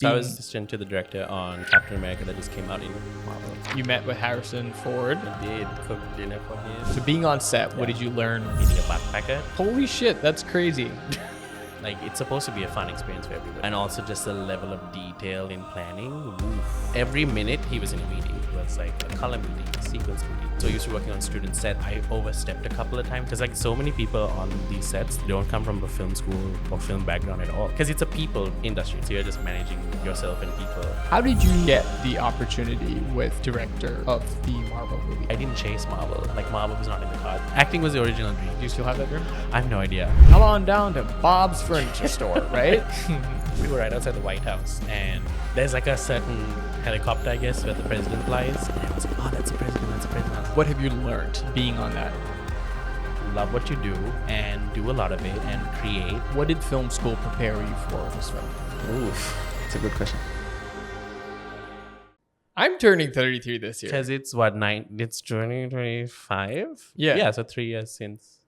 So I was assistant to the director on Captain America that just came out in Marvel. You met with Harrison Ford. I did cook dinner for him. So being on set, what did you learn? Being a backpacker. Holy shit, that's crazy. Like, it's supposed to be a fun experience for everyone. And also just the level of detail in planning. Oof. Every minute he was in a meeting. It was like a color meeting, a sequence meeting. So I used to working on student set. I overstepped a couple of times because like so many people on these sets don't come from a film school or film background at all. Because it's a people industry. So you're just managing yourself and people. How did you get the opportunity with director of the Marvel movie? I didn't chase Marvel. Like, Marvel was not in the cards. Acting was the original dream. Do you still have that dream? I have no idea. Come on down to Bob's Furniture Store, right? We were right outside the White House, and there's like a certain helicopter, I guess, where the president flies. And I was like, oh, that's the president, that's the president. What have you learned being on that? Love what you do and do a lot of it and create. What did film school prepare you for this film? Oof, that's a good question. I'm turning 33 this year. Because it's what, it's 2025? Yeah. So 3 years since.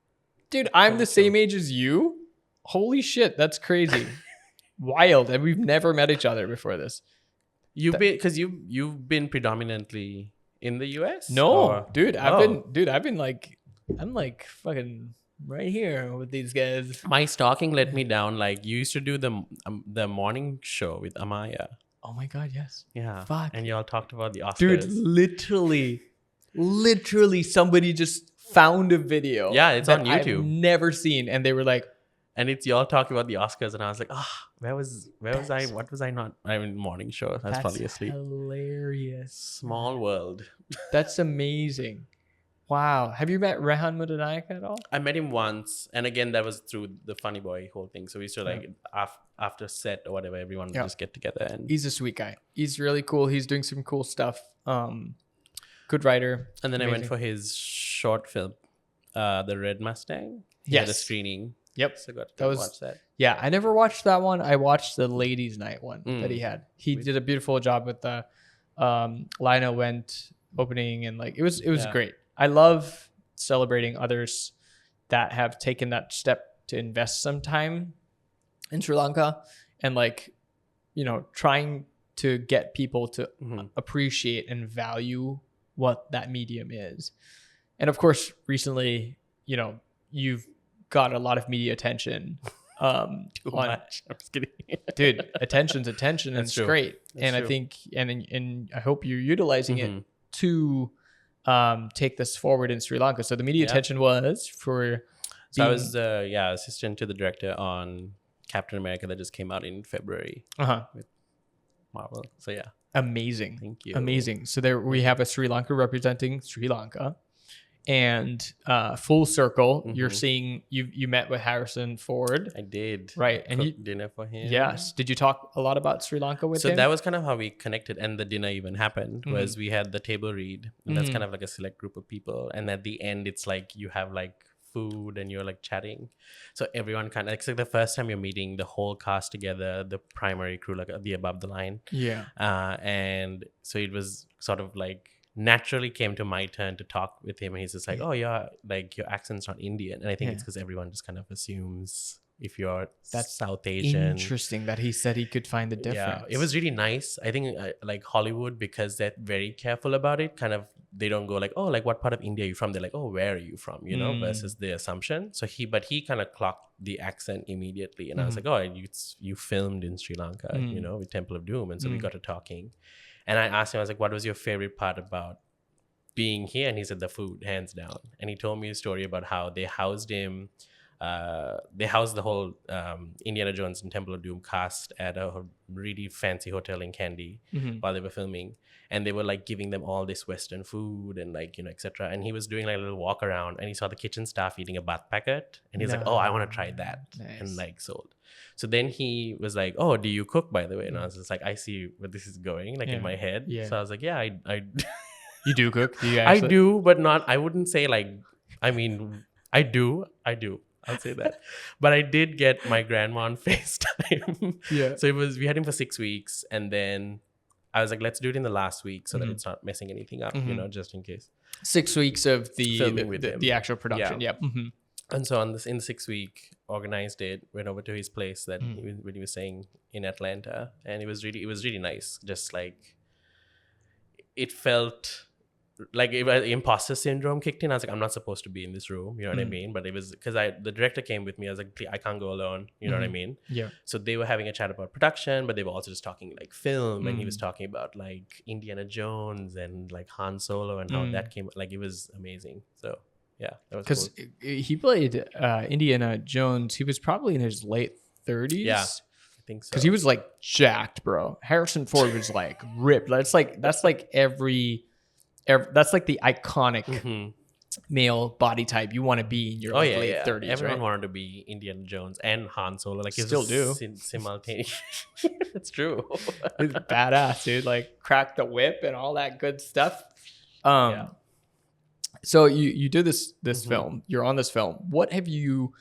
Dude, I'm the same age as you? Holy shit, that's crazy. Wild. And we've never met each other before this. You've been predominantly in the US? No, or? dude, I've been like, I'm like fucking right here with these guys. My stalking let me down. Like, you used to do the morning show with Amaya. Oh my God, yes. Yeah. Fuck. And y'all talked about the Oscars. Dude, literally somebody just found a video. Yeah, it's on YouTube. I've never seen. And they were like, and it's y'all talking about the Oscars, and I was like, where was I? What was I not? I'm in morning show. That's probably asleep. Hilarious. Small world. That's amazing. Wow. Have you met Rehan Mudanayaka at all? I met him once, and again that was through the Funny Boy whole thing. So we used to like after set or whatever, everyone would just get together. And he's a sweet guy. He's really cool. He's doing some cool stuff. Good writer. And then amazing. I went for his short film, The Red Mustang. He had a screening. Yep. So got to watch that. Yeah, I never watched that one. I watched the Ladies' Night one that he had. He did a beautiful job with the Lionel Went opening, and like it was great. I love celebrating others that have taken that step to invest some time in Sri Lanka and like, you know, trying to get people to appreciate and value what that medium is. And of course, recently, you know, you've got a lot of media attention. Too much. I'm just kidding. Dude, attention's attention, and it's great. And I think, and I hope you're utilizing it to take this forward in Sri Lanka. So the media attention was for. So I was assistant to the director on Captain America that just came out in February with Marvel. So yeah, amazing. Thank you. Amazing. So there we have a Sri Lanka representing Sri Lanka. And full circle, you're seeing you met with Harrison Ford. I did. Right. And you dinner for him. Yes. Did you talk a lot about Sri Lanka with him? So that was kind of how we connected, and the dinner even happened was we had the table read, and that's kind of like a select group of people, and at the end it's like you have like food and you're like chatting. So everyone kind of, it's like the first time you're meeting the whole cast together, the primary crew, like the above the line. Yeah. And so it was sort of like naturally came to my turn to talk with him, and he's just like, oh yeah, like your accent's not Indian. And I think it's because everyone just kind of assumes if you're South Asian. Interesting that he said he could find the difference. Yeah, it was really nice. I think like Hollywood, because they're very careful about it, kind of they don't go like, oh, like what part of India are you from? They're like, oh, where are you from? You know, versus the assumption. So he kind of clocked the accent immediately, and I was like, oh, you filmed in Sri Lanka, you know, with Temple of Doom, and so we got to talking. And I asked him, I was like, what was your favorite part about being here? And he said, the food, hands down. And he told me a story about how they housed him. They housed the whole Indiana Jones and Temple of Doom cast at a really fancy hotel in Kandy while they were filming. And they were like giving them all this Western food and like, you know, etc. And he was doing like a little walk around, and he saw the kitchen staff eating a bath packet. And he's like, oh, I want to try that. Nice. And like sold. So then he was like, oh, do you cook, by the way? And I was just like, I see where this is going, like in my head. Yeah. So I was like, yeah, I You do cook? Do you actually? I do, but not, I wouldn't say like, I mean, I do. I'll say that. But I did get my grandma on FaceTime. Yeah. So we had him for 6 weeks, and then I was like, let's do it in the last week so that it's not messing anything up, you know, just in case. 6 weeks of the actual production. Yeah. And so on this in 6 week, organized it, went over to his place that when he was staying in Atlanta, and it was really nice. Just like it felt like imposter syndrome kicked in. I was like, I'm not supposed to be in this room, you know what I mean? But it was because the director came with me. I was like, I can't go alone, you know what I mean? Yeah. So they were having a chat about production, but they were also just talking like film, and he was talking about like Indiana Jones and like Han Solo and how that came. Like it was amazing. So yeah, that was Because cool. he played Indiana Jones. He was probably in his late 30s. Yeah, I think so. Because he was like jacked, bro. Harrison Ford was like ripped. That's like that's like the iconic male body type you want to be in your like, late 30s. Everyone right? wanted to be Indiana Jones and Han Solo. Like Still do. Simultaneous. That's true. It's badass, dude. Like crack the whip and all that good stuff. So you did this film. You're on this film. What have you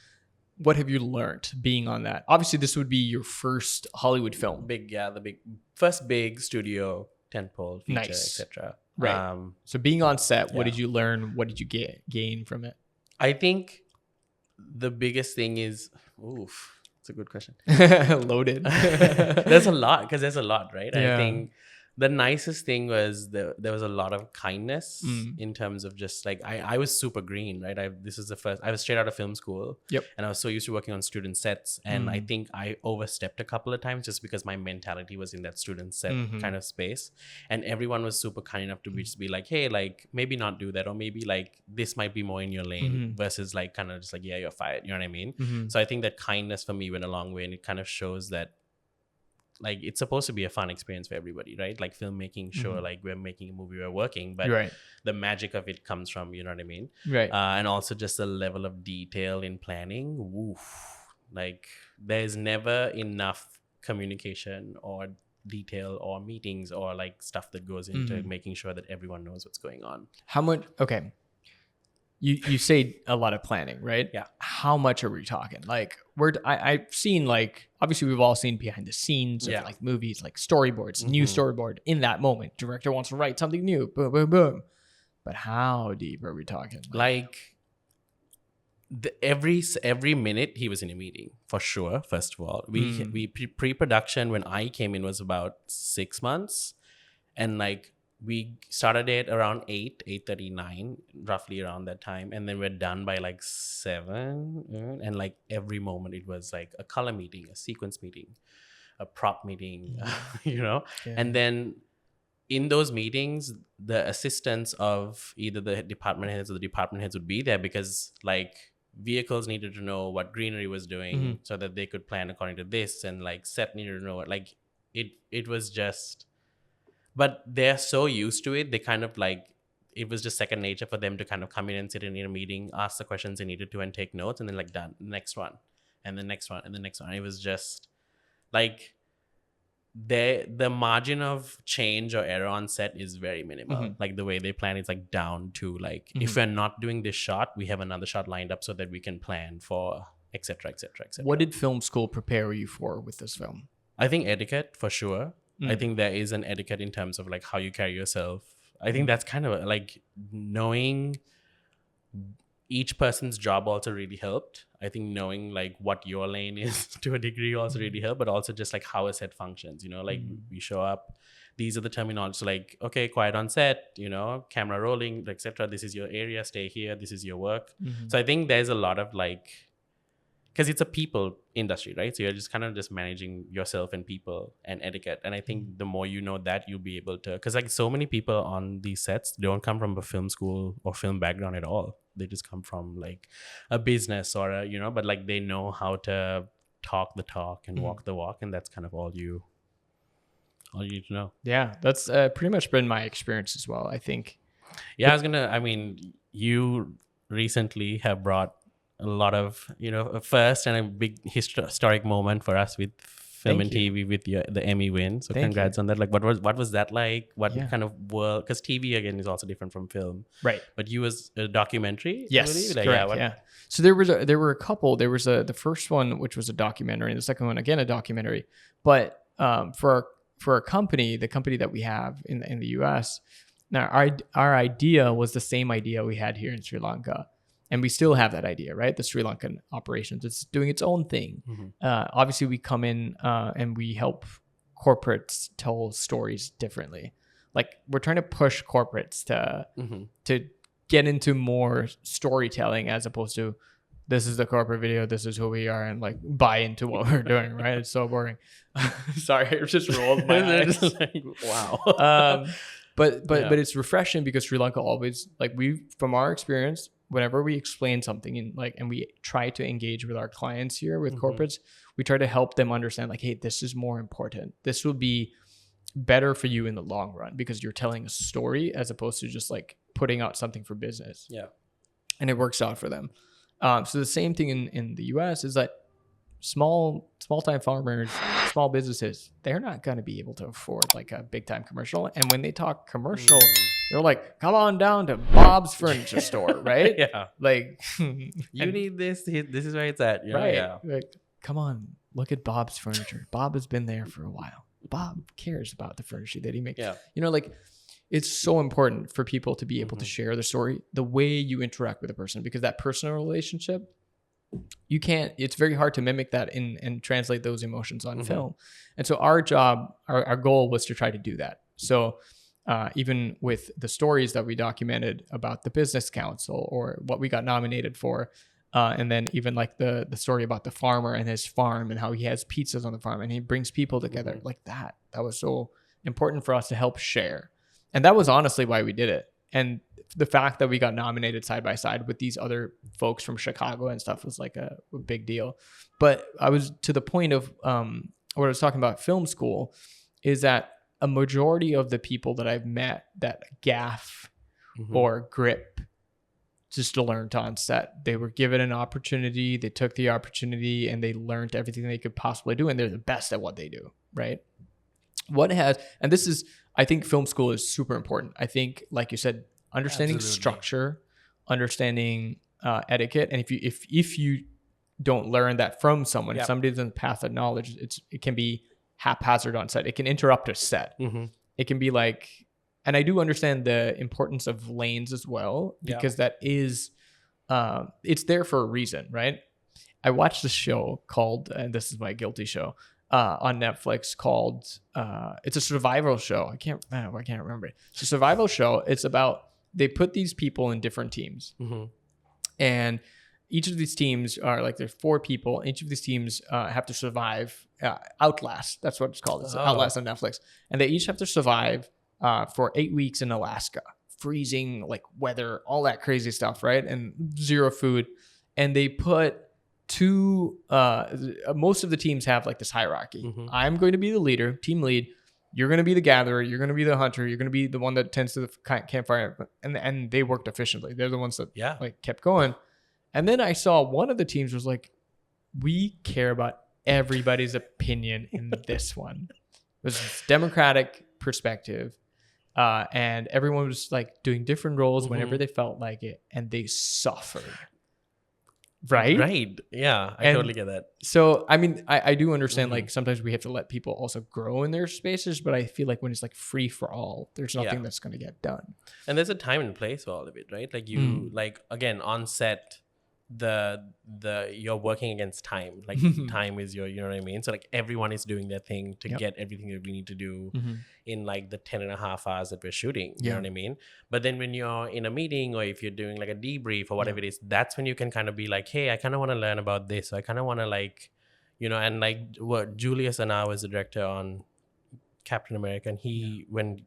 learned being on that? Obviously, this would be your first Hollywood film. The first big studio tentpole feature, Nice. etc. Right. So being on set, what did you learn? What did you gain from it? I think the biggest thing is, it's a good question. Loaded. There's a lot, because there's a lot, right? Yeah. I think the nicest thing was there was a lot of kindness in terms of just like I was super green, right? I was straight out of film school. Yep. And I was so used to working on student sets, and I think I overstepped a couple of times just because my mentality was in that student set kind of space, and everyone was super kind enough to just be like, hey, like maybe not do that, or maybe like this might be more in your lane, versus like kind of just like, yeah, you're fired, you know what I mean? So I think that kindness for me went a long way, and it kind of shows that like it's supposed to be a fun experience for everybody, right? Like filmmaking, sure, like we're making a movie, we're working, but the magic of it comes from, you know what I mean? Right. And also just the level of detail in planning. Like there's never enough communication or detail or meetings or like stuff that goes into making sure that everyone knows what's going on. How much? Okay. You say a lot of planning, right? Yeah. How much are we talking? Like I've seen like, obviously we've all seen behind the scenes of like movies, like storyboards, new storyboard in that moment. Director wants to write something new, boom, boom, boom. But how deep are we talking? Like every minute he was in a meeting, for sure. First of all, we pre-production when I came in was about 6 months, and like we started it around 8:39, roughly around that time, and then we're done by like 7. And like every moment it was like a color meeting, a sequence meeting, a prop meeting, you know. And then in those meetings, the assistants of either the department heads or the department heads would be there, because like vehicles needed to know what greenery was doing so that they could plan according to this, and like set needed to know what, like it was just, but they're so used to it, they kind of like, it was just second nature for them to kind of come in and sit in a meeting, ask the questions they needed to, and take notes, and then like done, next one, and the next one, and the next one. It was just like the margin of change or error on set is very minimal. Like the way they plan, it's like down to like, if we're not doing this shot, we have another shot lined up so that we can plan for etc, etc, etc. What did film school prepare you for with this film? I think etiquette, for sure. I think there is an etiquette in terms of like how you carry yourself. I think that's kind of like knowing each person's job also really helped. I think knowing like what your lane is to a degree also really helped, but also just like how a set functions, you know, like we show up, these are the terminology, so like, okay, quiet on set, you know, camera rolling, etc. This is your area, stay here, this is your work. So I think there's a lot of like, because it's a people industry, right? So you're just kind of just managing yourself and people and etiquette. And I think the more you know that, you'll be able to, because like so many people on these sets don't come from a film school or film background at all. They just come from like a business or a, you know, but like they know how to talk the talk and walk the walk. And that's kind of all you need to know. Yeah, that's pretty much been my experience as well, I think. Yeah, I mean, you recently have brought a lot of, you know, a first and a big historic moment for us with film and TV with the Emmy win. So congrats on that. Like, what was that like? What kind of world? Because TV again is also different from film, right? But you was a documentary, yes, like, correct, yeah. So there were a couple. There was the first one, which was a documentary, and the second one again a documentary. But for a company, the company that we have in the US, now our idea was the same idea we had here in Sri Lanka. And we still have that idea, right? The Sri Lankan operations, it's doing its own thing. Obviously, we come in and we help corporates tell stories differently. Like we're trying to push corporates to get into more storytelling as opposed to this is the corporate video, this is who we are, and like buy into what we're doing, right? It's so boring. Sorry, I just rolled my eyes. Like, wow. But it's refreshing because Sri Lanka always, like, we, from our experience, whenever we explain something and we try to engage with our clients here with corporates, we try to help them understand like, hey, this is more important. This will be better for you in the long run because you're telling a story as opposed to just like putting out something for business. Yeah. And it works out for them. So the same thing in the US is that small time farmers, small businesses, they're not going to be able to afford like a big time commercial. And when they talk commercial, they're like, come on down to Bob's furniture store, right? Yeah. Like you need this. This is where it's at. You know? Right. Yeah. Like, come on, look at Bob's furniture. Bob has been there for a while. Bob cares about the furniture that he makes. Yeah. You know, like it's so important for people to be able to share the story, the way you interact with a person, because that personal relationship, it's very hard to mimic that and translate those emotions on film. And so our job, our goal was to try to do that. So even with the stories that we documented about the business council or what we got nominated for, and then even like the story about the farmer and his farm and how he has pizzas on the farm and he brings people together, like that was so important for us to help share. And that was honestly why we did it. And the fact that we got nominated side by side with these other folks from Chicago and stuff was like a big deal. But I was to the point of what I was talking about film school is that a majority of the people that I've met that gaff or grip just learned on set. They were given an opportunity, they took the opportunity, and they learned everything they could possibly do, and they're the best at what they do, right? And this is, I think film school is super important. I think, like you said, understanding structure, understanding etiquette, and if you don't learn that from someone, if somebody doesn't pass that knowledge, it can be haphazard on set. It can interrupt a set. It can be like, and I do understand the importance of lanes as well, because that is, it's there for a reason, right? I watched a show called, and this is my guilty show, on Netflix called, it's a survival show. I can't remember it. It's a survival show. It's about, they put these people in different teams. And each of these teams are like, there's 4 people. Each of these teams have to survive, Outlast. That's what it's called. It's Outlast on Netflix. And they each have to survive for 8 weeks in Alaska, freezing, like weather, all that crazy stuff, right? And 0 food. And they put most of the teams have like this hierarchy. I'm going to be the leader, team lead. You're going to be the gatherer. You're going to be the hunter. You're going to be the one that tends to the campfire. And they worked efficiently. They're the ones that like kept going. And then I saw one of the teams was like, we care about everybody's opinion in this one. It was a democratic perspective. And everyone was like doing different roles whenever they felt like it. And they suffered. Right. Yeah, I totally get that. So I mean, I do understand like sometimes we have to let people also grow in their spaces, but I feel like when it's like free for all, there's nothing that's going to get done. And there's a time and place for all of it, right? Like you like, again, on set, you're working against time. Like time is your, you know what I mean? So like everyone is doing their thing to get everything that we need to do in like the 10.5 hours that we're shooting. You know what I mean? But then when you're in a meeting or if you're doing like a debrief or whatever it is, that's when you can kind of be like, hey, I kind of want to learn about this. So I kind of want to like, you know, and like what Julius and I was the director on Captain America, and when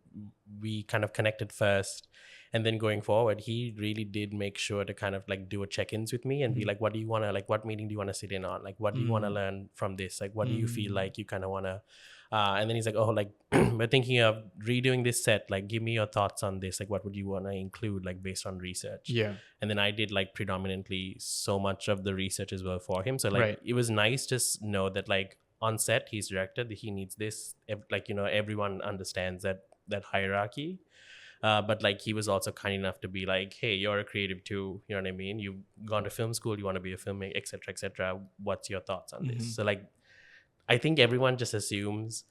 we kind of connected first, and then going forward, he really did make sure to kind of like do a check-ins with me and be like, what do you want to, like, what meeting do you want to sit in on? Like, what do you want to learn from this? Like, what do you feel like you kind of want to, and then he's like, oh, like, we're thinking of redoing this set. Like, give me your thoughts on this. Like, what would you want to include, like, based on research? Yeah. And then I did like predominantly so much of the research as well for him. So like, it was nice to know that like on set, he's directed, he needs this. Like, you know, everyone understands that hierarchy. But like he was also kind enough to be like, hey, you're a creative too, you know what I mean? You've gone to film school, you want to be a filmmaker, etc., etc. What's your thoughts on this? So like, I think everyone just assumes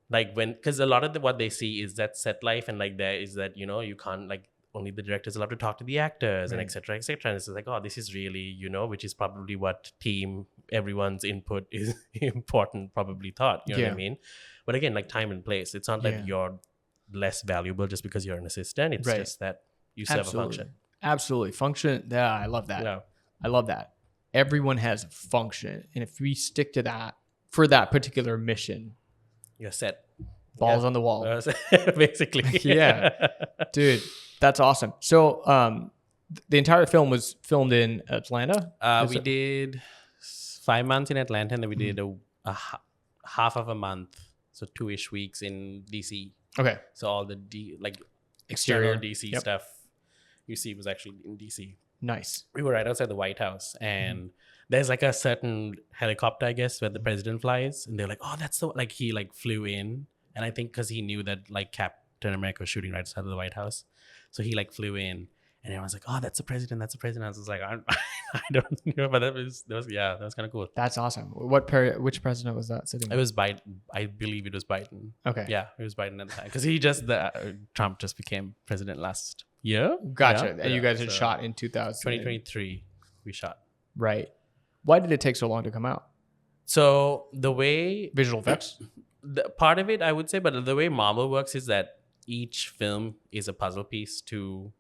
like because a lot of what they see is that set life, and like there is that, you know, you can't like only the director's allowed to talk to the actors and Right. etc etc. And it's like, oh, this is really, which is probably what everyone's input is important probably thought, you know what I Yeah. mean? But again, like time and place, it's not Yeah. that you're less valuable just because you're an assistant. It's Right. just that you serve Absolutely. a function. Absolutely. Function. Yeah, I love that. Yeah. I love that. Everyone has a function. And if we stick to that for that particular mission, You're set. balls on the wall. Basically. Yeah. Dude, that's awesome. So the entire film was filmed in Atlanta? We did 5 months in Atlanta, and then we did half of a month, so 2-ish weeks in DC. Okay. So all the external Exterior. DC stuff you see was actually in DC. Nice. We were right outside the White House, and there's like a certain helicopter, I guess, where the president flies, and they're like, oh, that's so, like, he like flew in, and I think because he knew that like Captain America was shooting right outside of the White House, so he like flew in, and everyone's like, oh, that's the president, that's the president. I was just like, I don't know, but that was kind of cool. That's awesome. Which president was that sitting? It was Biden. I believe it was Biden. Okay. Yeah, it was Biden at the time, because Trump just became president last year. Gotcha. Yeah, And you guys had so shot in 2023. We shot. Right. Why did it take so long to come out? So the way Visual effects? the part of it, I would say, but the way Marvel works is that each film is a puzzle piece to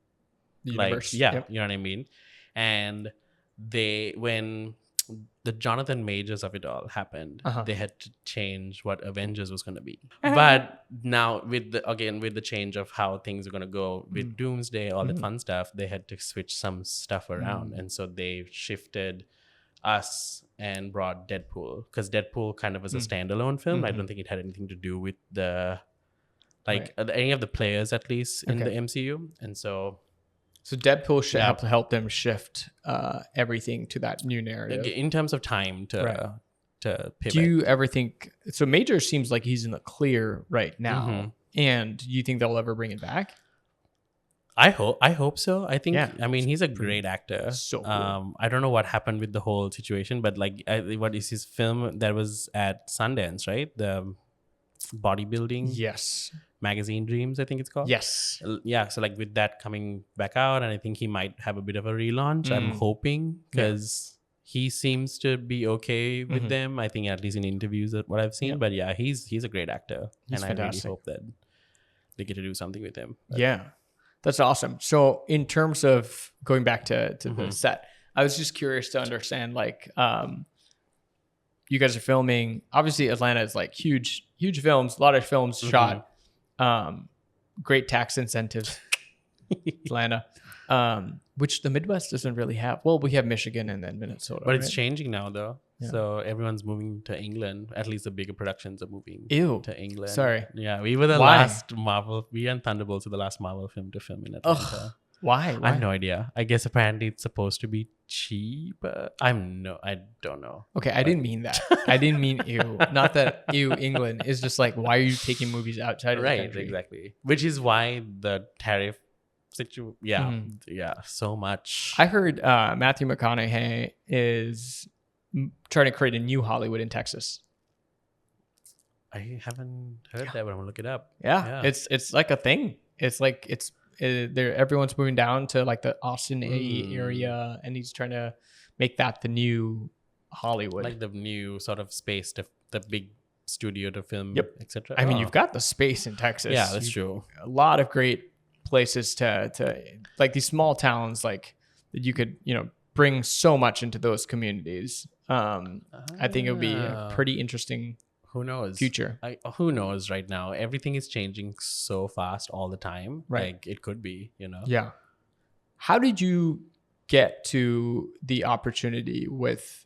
The like, universe. yeah, Yep. you know what I mean? And when the Jonathan Majors of it all happened, they had to change what Avengers was going to be. But now with the change of how things are going to go with Doomsday, all that fun stuff, they had to switch some stuff around. And so they shifted us and brought Deadpool, because Deadpool kind of was a standalone film. I don't think it had anything to do with the any of the players, at least in the MCU. And so Deadpool should help them shift everything to that new narrative. in terms of time to pivot. Do you ever think so? Major seems like he's in the clear right now, and do you think they'll ever bring it back? I hope so. I think. Yeah. I mean, he's a great actor. So cool. I don't know what happened with the whole situation, but like, what is his film that was at Sundance, right? The bodybuilding. Yes. Magazine Dreams, I think it's called. Yes. Yeah. So like with that coming back out, and I think he might have a bit of a relaunch. I'm hoping, because he seems to be okay with them. I think, at least in interviews that what I've seen. Yeah. But yeah, he's a great actor, He's and fantastic. I really hope that they get to do something with him. But Yeah. That's awesome. So in terms of going back to the set, I was just curious to understand, like, you guys are filming, obviously Atlanta is like huge films, a lot of films shot, great tax incentives, Atlanta, which the Midwest doesn't really have. Well, we have Michigan and then Minnesota. But it's right? changing now, though. Yeah. So everyone's moving to England. At least the bigger productions are moving Ew. to England. Sorry. Yeah, we were the Why? last Marvel. We and Thunderbolts were the last Marvel film to film in Atlanta. Ugh. Why? I have no idea. I guess apparently it's supposed to be cheap. I don't know. Okay, I didn't mean that. I didn't mean ew. Not that ew. England is just like, why are you taking movies outside of the Right, country? exactly. Which is why the tariff situation. Yeah, so much. I heard Matthew McConaughey is trying to create a new Hollywood in Texas. I haven't heard that, but I'm gonna look it up. Yeah. It's like a thing. It's like everyone's moving down to like the Austin area, and he's trying to make that the new Hollywood. Like the new sort of space, the big studio to film, etc. I mean, you've got the space in Texas. Yeah, that's true. A lot of great places to like these small towns, like that you could bring so much into those communities. I think it would be a pretty interesting. Who knows? Future. Who knows right now? Everything is changing so fast all the time. Right. Like, it could be, Yeah. How did you get to the opportunity with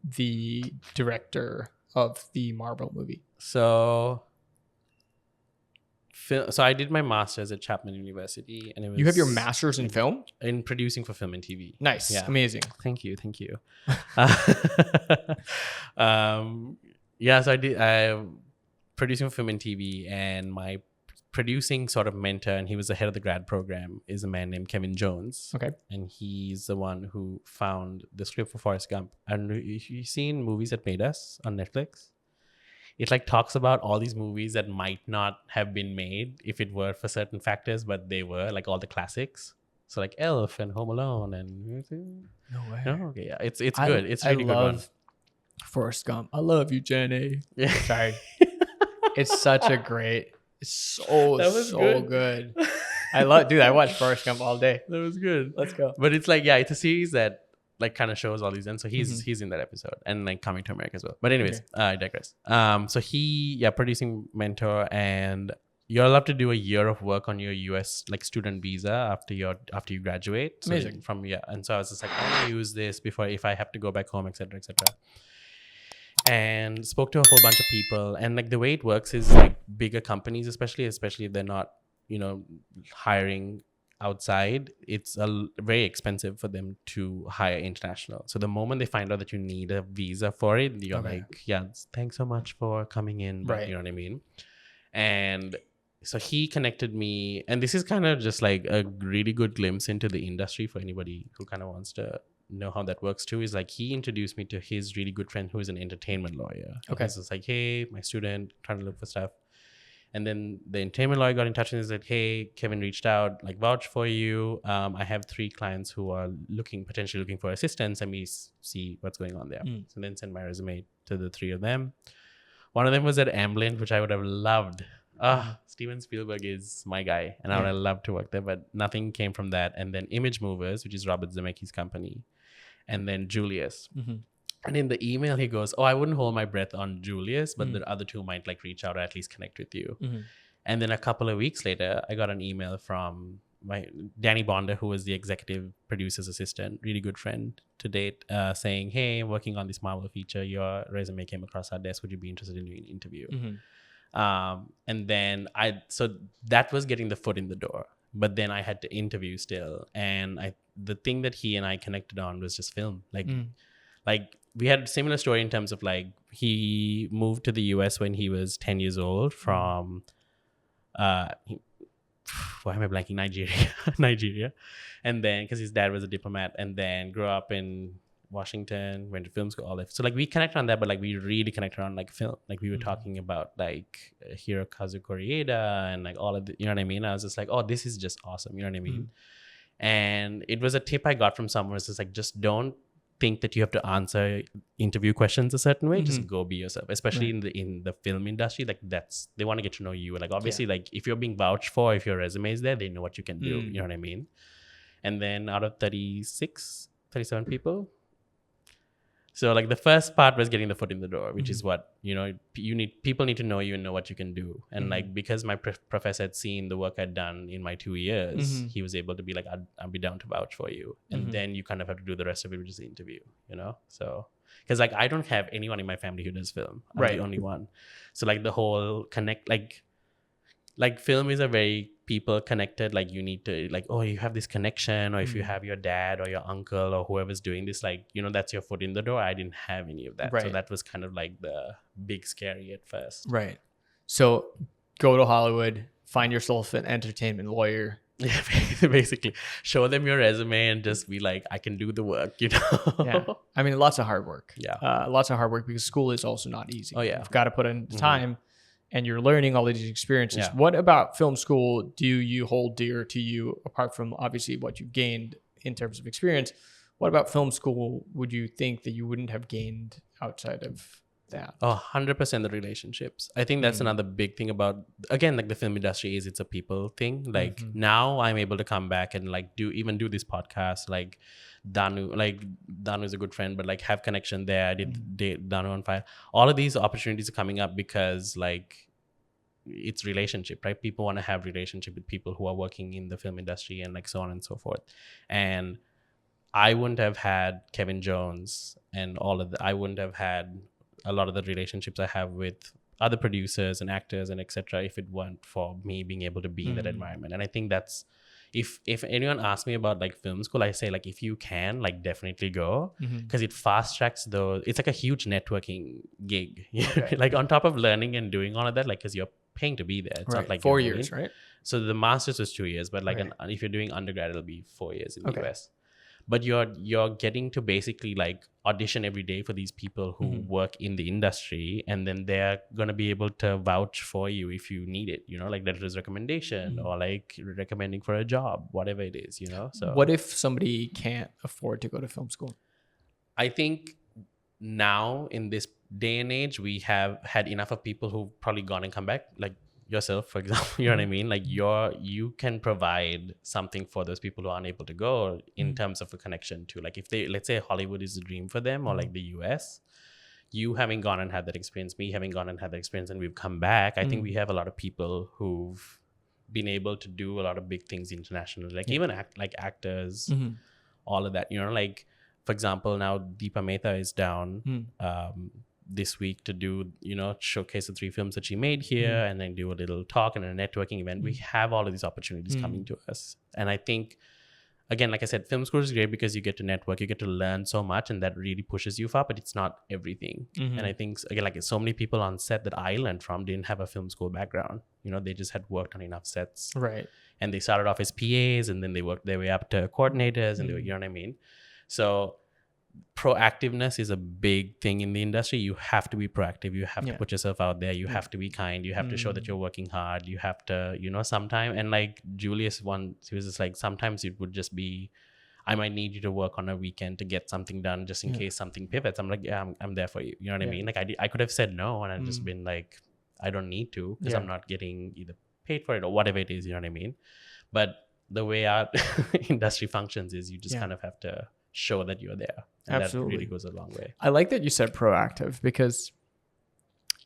the director of the Marvel movie? So I did my master's at Chapman University, and it was You have your master's in film? in producing for film and TV. Nice. Yeah. Amazing. Thank you. Yeah, so I producing for film and TV, and my producing sort of mentor, and he was the head of the grad program, is a man named Kevin Jones. Okay. And he's the one who found the script for Forrest Gump. And you've seen Movies That Made Us on Netflix. it like talks about all these movies that might not have been made if it were for certain factors, but they were like all the classics. So like Elf and Home Alone and No way. no, okay, yeah, it's good. It's a really good one. Forrest Gump. I love you, Jenny. Yeah. Sorry. It's such a great. It's so That was good. I watched Forrest Gump all day. That was good. Let's go. But it's like, yeah, it's a series that like kind of shows all these, and so he's in that episode, and like Coming to America as well. But anyways, I digress. So producing mentor, and you're allowed to do a year of work on your US like student visa after you graduate. So Amazing. And so I was just like, I want to use this before if I have to go back home, etc., etc. And spoke to a whole bunch of people, and like the way it works is like bigger companies, especially if they're not, hiring outside, it's very expensive for them to hire international. So the moment they find out that you need a visa for it, you're like, yeah, thanks so much for coming in, but you know what I mean? And so he connected me, and this is kind of just like a really good glimpse into the industry for anybody who kind of wants to know how that works too. Is like he introduced me to his really good friend who is an entertainment lawyer. Okay, so it's like, hey, my student trying to look for stuff. And then the entertainment lawyer got in touch and said, hey, Kevin reached out, like vouch for you. I have 3 clients who are potentially looking for assistance. Let me see what's going on there. So then send my resume to the 3 of them. One of them was at Amblin, which I would have loved. Steven Spielberg is my guy, and I would have loved to work there, but nothing came from that. And then Image Movers, which is Robert Zemeckis' company. And then Julius. And in the email, he goes, I wouldn't hold my breath on Julius, but the other 2 might like reach out or at least connect with you. And then a couple of weeks later, I got an email from my Danny Bonder, who was the executive producer's assistant, really good friend to date, saying, hey, I'm working on this Marvel feature. Your resume came across our desk. Would you be interested in doing an interview? And then so that was getting the foot in the door. But then I had to interview still. And the thing that he and I connected on was just film. Like we had a similar story in terms of like he moved to the US when he was 10 years old from why am I blanking? Nigeria. And then because his dad was a diplomat, and then grew up in Washington, went to film school, all that. So like we connected on that, but like we really connected on like film. Like we were talking about like Hirokazu Koreeda and like all of the, you know what I mean? I was just like, oh, this is just awesome. You know what I mean? And it was a tip I got from someone. It's just like, just don't think that you have to answer interview questions a certain way. Just go be yourself, especially in the film industry. Like they want to get to know you. Like obviously, like if you're being vouched for, if your resume is there, they know what you can do. You know what I mean? And then out of 37 people. So like the first part was getting the foot in the door, which is what, people need to know you and know what you can do. And like, because my professor had seen the work I'd done in my 2 years, he was able to be like, I'll be down to vouch for you. And then you kind of have to do the rest of it, which is the interview, So, because like, I don't have anyone in my family who does film. I'm the only one. So like the whole connect, like film is a very people connected, like you need to like, oh, you have this connection, or if you have your dad or your uncle or whoever's doing this, like, that's your foot in the door. I didn't have any of that. So that was kind of like the big scary at first. Right. So go to Hollywood, find yourself an entertainment lawyer. Yeah, basically show them your resume and just be like, I can do the work, Yeah. I mean, lots of hard work. Yeah. Lots of hard work, because school is also not easy. Oh yeah. You've got to put in the time. And you're learning all of these experiences. Yeah. What about film school do you hold dear to you, apart from obviously what you've gained in terms of experience? What about film school would you think that you wouldn't have gained outside of that? 100% the relationships. I think that's another big thing about, again, like the film industry is, it's a people thing. Like now I'm able to come back and like do this podcast. Like Danu is a good friend, but like have connection there. I did date Danu on Fire. All of these opportunities are coming up because like it's relationship, right? People want to have relationship with people who are working in the film industry and like so on and so forth. And I wouldn't have had Kevin Jones and I wouldn't have had a lot of the relationships I have with other producers and actors and etc. if it weren't for me being able to be in that environment. And I think that's, if anyone asks me about like film school, I say like, if you can, like definitely go, because it fast tracks it's like a huge networking gig. Okay. Like on top of learning and doing all of that, like, because you're paying to be there. It's not like 4 years, right? So the master's was 2 years, but like if you're doing undergrad, it'll be 4 years in the US. but you're getting to basically like audition every day for these people who work in the industry, and then they're going to be able to vouch for you if you need it, you know, like letters recommendation or like recommending for a job, whatever it is, you know. So what if somebody can't afford to go to film school? I think now in this day and age, we have had enough of people who've probably gone and come back, like yourself, for example. You know what I mean? Like you can provide something for those people who aren't able to go in terms of a connection to, like, if they, let's say Hollywood is a dream for them, or like the US, you having gone and had that experience, me having gone and had that experience, and we've come back. I think we have a lot of people who've been able to do a lot of big things internationally, like even like actors, all of that, you know, like, for example, now Deepa Mehta is down this week to do, you know, showcase the 3 films that she made here, and then do a little talk and a networking event. We have all of these opportunities coming to us. And I think, again, like I said, film school is great because you get to network, you get to learn so much, and that really pushes you far, but it's not everything. And I think, again, like so many people on set that I learned from didn't have a film school background. You know, they just had worked on enough sets. Right. And they started off as PAs, and then they worked their way up to coordinators, and they were, you know what I mean? So proactiveness is a big thing in the industry. You have to be proactive. You have to put yourself out there. You have to be kind. You have to show that you're working hard. You have to, you know, sometime. And like Julius once, he was just like, sometimes it would just be, I might need you to work on a weekend to get something done just in case something pivots. I'm like, yeah, I'm there for you. You know what I mean? Like I could have said no, and I've just been like, I don't need to, because I'm not getting either paid for it or whatever it is. You know what I mean? But the way our industry functions is you just kind of have to show that you're there. And Absolutely. that really goes a long way. I like that you said proactive, because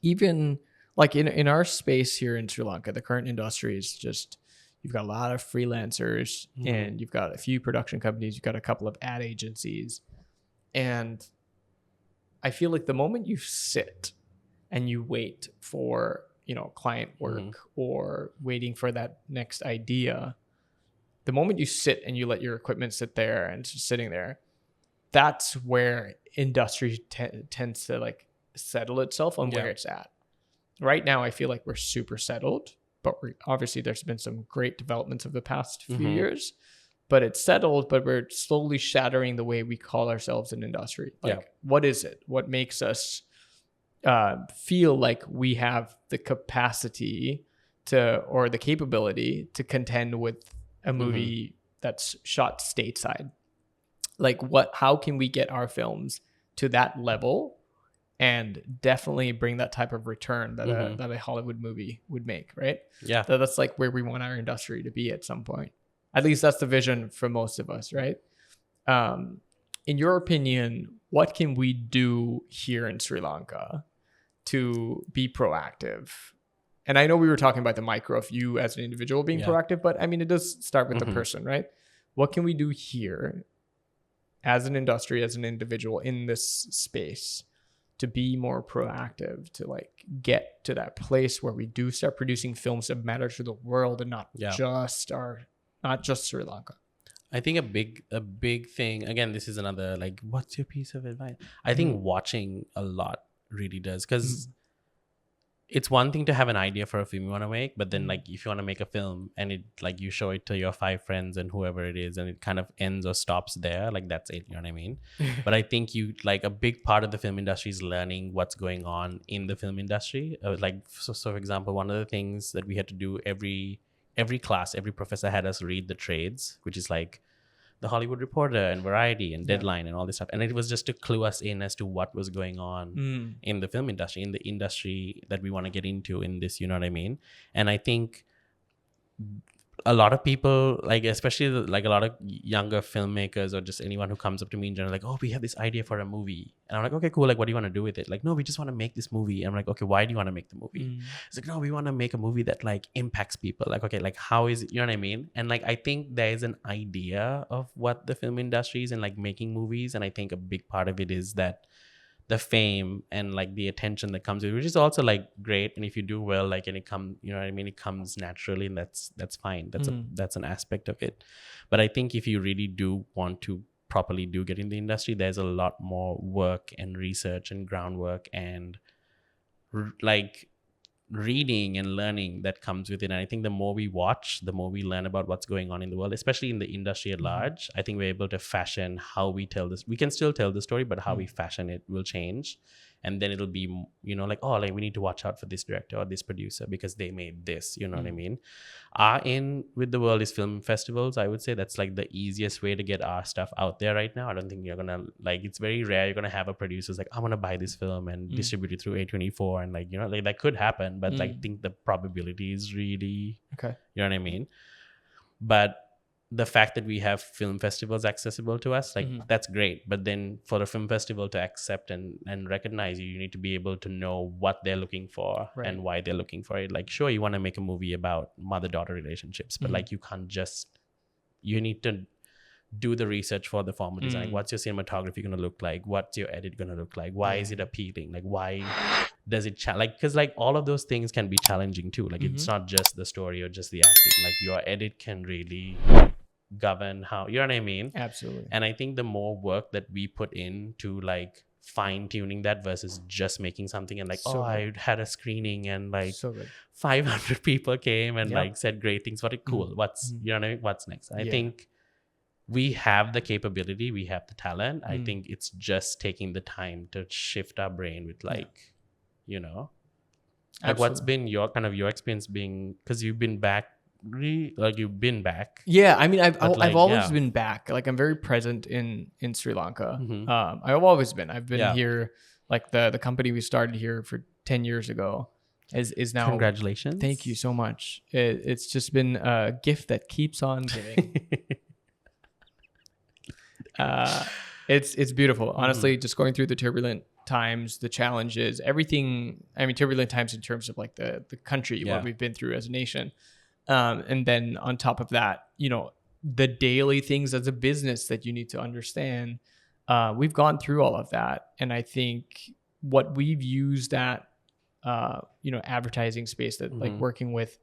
even like in our space here in Sri Lanka, the current industry is just, you've got a lot of freelancers and you've got a few production companies, you've got a couple of ad agencies. And I feel like the moment you sit and you wait for, you know, client work or waiting for that next idea, the moment you sit and you let your equipment sit there and it's just sitting there, that's where industry tends to like settle itself on where it's at. Right now, I feel like we're super settled, but obviously there's been some great developments of the past few years, but it's settled, but we're slowly shattering the way we call ourselves an industry. Like, what is it? What makes us feel like we have the capacity to, or the capability to contend with a movie that's shot stateside? Like, how can we get our films to that level and definitely bring that type of return that a Hollywood movie would make, right? Yeah. That's like where we want our industry to be at some point. At least that's the vision for most of us, right? In your opinion, what can we do here in Sri Lanka to be proactive? And I know we were talking about the micro of you as an individual being proactive, but I mean, it does start with the person, right? What can we do here as an industry, as an individual in this space to be more proactive, to like get to that place where we do start producing films that matter to the world and not just Sri Lanka? I think a big thing, again, this is another, like, what's your piece of advice? I think watching a lot really does, because it's one thing to have an idea for a film you want to make, but then like if you want to make a film and it, like, you show it to your 5 friends and whoever it is, and it kind of ends or stops there, like that's it, you know what I mean? But I think you, like, a big part of the film industry is learning what's going on in the film industry. Like so for example, one of the things that we had to do every class, every professor had us read the trades, which is like the Hollywood Reporter and Variety and Deadline and all this stuff. And it was just to clue us in as to what was going on in the film industry, in the industry that we want to get into in this, you know what I mean? And I think a lot of people, like especially like a lot of younger filmmakers or just anyone who comes up to me in general, like, oh, we have this idea for a movie. And I'm like, okay, cool. Like, what do you want to do with it? Like, no, we just want to make this movie. I'm like, okay, why do you want to make the movie? It's like, no, we want to make a movie that like impacts people. Like, okay, like how is it? You know what I mean? And like, I think there is an idea of what the film industry is and like making movies. And I think a big part of it is that the fame and like the attention that comes with it, which is also like great. And if you do well, like, and it comes, you know what I mean, it comes naturally, and that's fine. That's an aspect of it. But I think if you really do want to properly get in the industry, there's a lot more work and research and groundwork and like reading and learning that comes with it. And I think the more we watch, the more we learn about what's going on in the world, especially in the industry at large. I think we're able to fashion how we tell this. We can still tell the story, but how we fashion it will change. And then it'll be, you know, like, oh, like we need to watch out for this director or this producer because they made this, you know what I mean? Our in with the world is film festivals. I would say that's like the easiest way to get our stuff out there right now. I don't think you're gonna, like, it's very rare you're gonna have a producer's like, I want to buy this film and distribute it through A24, and like, you know, like that could happen, but like I think the probability is really Okay. You know what I mean? But the fact that we have film festivals accessible to us, like that's great. But then for the film festival to accept and recognize you, you need to be able to know what they're looking for and why they're looking for it. Like, sure, you want to make a movie about mother-daughter relationships, but like you can't just, you need to do the research for the formal design. What's your cinematography going to look like? What's your edit going to look like? Why is it appealing? Like, why does it like, because like all of those things can be challenging too. Like it's not just the story or just the acting. Like your edit can really govern how, you know what I mean? Absolutely. And I think the more work that we put into like fine tuning that versus just making something and like, So I had a screening and like So good. 500 people came and like said great things. What it cool. What's you know what I mean? What's next? I think we have the capability, we have the talent. I think it's just taking the time to shift our brain with like, you know, like what's been your kind of your experience being, because you've been back. Like you've been back. Yeah, I mean, I've like, always been back. Like I'm very present in Sri Lanka. I've always been. I've been here. Like the company we started here for 10 years ago is now. Congratulations! Thank you so much. It's just been a gift that keeps on giving. It's beautiful. Honestly, just going through the turbulent times, the challenges, everything. I mean, turbulent times in terms of like the country, what we've been through as a nation. And then on top of that, you know, the daily things as a business that you need to understand. We've gone through all of that. And I think what we've used that, you know, advertising space that like working with,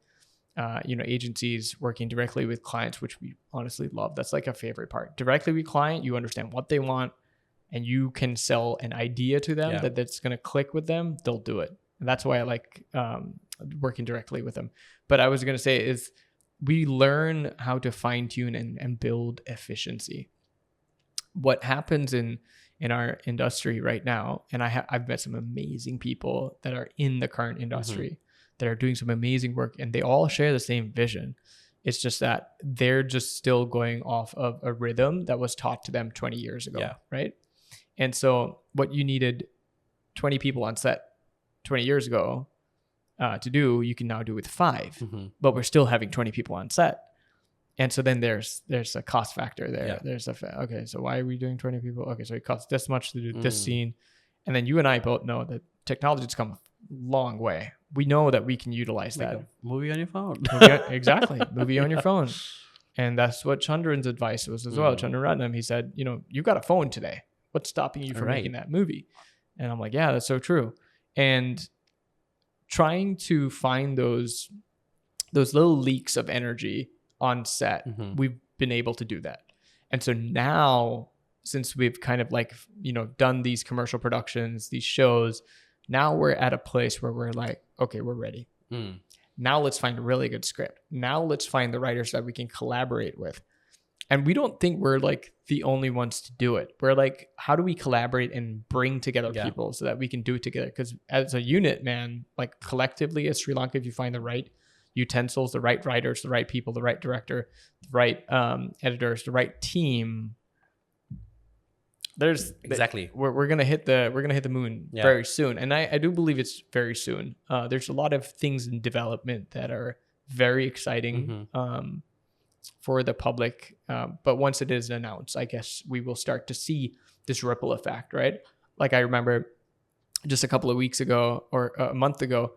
you know, agencies, working directly with clients, which we honestly love. That's like a favorite part. Directly with client, you understand what they want and you can sell an idea to them that's going to click with them. They'll do it. And that's why I like working directly with them. But I was going to say is we learn how to fine tune and build efficiency. What happens in our industry right now, and I've met some amazing people that are in the current industry that are doing some amazing work, and they all share the same vision. It's just that they're just still going off of a rhythm that was taught to them 20 years ago, right? And so what you needed 20 people on set 20 years ago to do, you can now do with 5, but we're still having 20 people on set. And so then there's a cost factor there. There's okay, so why are we doing 20 people? Okay, so it costs this much to do this scene. And then you and I both know that technology's come a long way. We know that we can utilize like that. a movie on your phone. Exactly. Movie on your phone. And that's what Chandran's advice was as well. Chandran Ratnam, he said, you know, you've got a phone today. What's stopping you from making that movie? And I'm like, yeah, that's so true. And trying to find those little leaks of energy on set, we've been able to do that. And so now, since we've kind of like, you know, done these commercial productions, these shows, now we're at a place where we're like, okay, we're ready. Now let's find a really good script. Now let's find the writers that we can collaborate with. And we don't think we're like the only ones to do it. We're like, how do we collaborate and bring together people so that we can do it together? Because as a unit, man, like collectively as Sri Lanka, if you find the right utensils, the right writers, the right people, the right director, the right editors, the right team, we're gonna hit the moon very soon. And I do believe it's very soon. There's a lot of things in development that are very exciting for the public. But once it is announced, I guess we will start to see this ripple effect, right? Like I remember just a couple of weeks ago or a month ago,